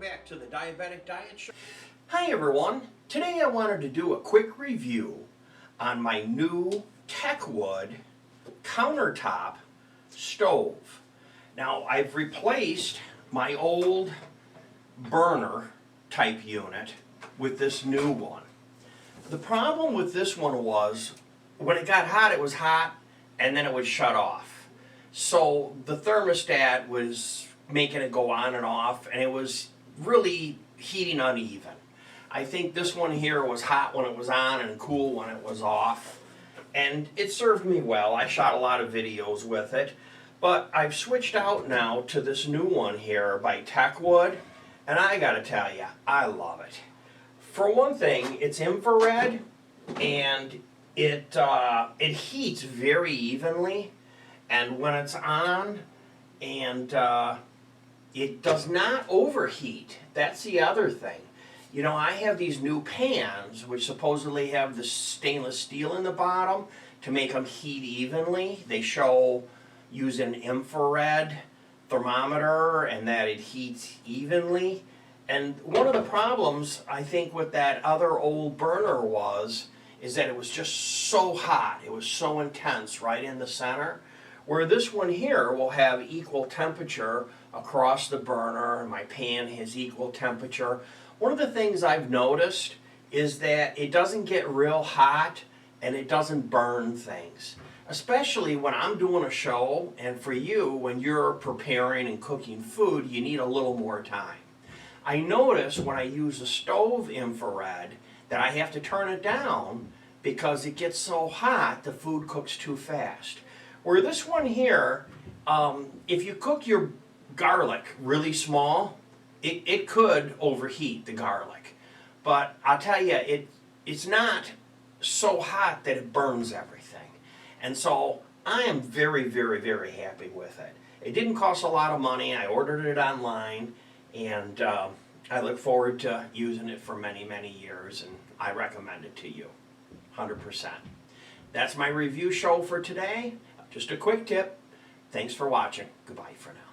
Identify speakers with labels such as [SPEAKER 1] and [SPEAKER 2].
[SPEAKER 1] back to the Diabetic Diet Show. Hi everyone. Today I wanted to do a quick review on my new Techwood countertop stove. Now I've replaced my old burner type unit with this new one. The problem with this one was when it got hot, it was hot and then it would shut off. So the thermostat was making it go on and off, and it was really heating uneven. I think this one here was hot when it was on and cool when it was off, and it served me well. I shot a lot of videos with it, but I've switched out now to this new one here by Techwood, and I gotta tell you, I love it. For one thing, it's infrared, and it heats very evenly, and when it's on, and it does not overheat. That's the other thing. You know, I have these new pans which supposedly have the stainless steel in the bottom to make them heat evenly. They show using infrared thermometer and that it heats evenly. And one of the problems I think with that other old burner is that it was just so hot. It was so intense right in the center. Where this one here will have equal temperature across the burner, and my pan has equal temperature. One of the things I've noticed is that it doesn't get real hot and it doesn't burn things. Especially when I'm doing a show, and for you, when you're preparing and cooking food, you need a little more time. I notice when I use the stove infrared that I have to turn it down because it gets so hot the food cooks too fast. Where this one here, if you cook your garlic really small, it could overheat the garlic. But I'll tell you, it's not so hot that it burns everything. And so I am very, very, very happy with it. It didn't cost a lot of money. I ordered it online, and I look forward to using it for many, many years, and I recommend it to you, 100%. That's my review show for today. Just a quick tip. Thanks for watching. Goodbye for now.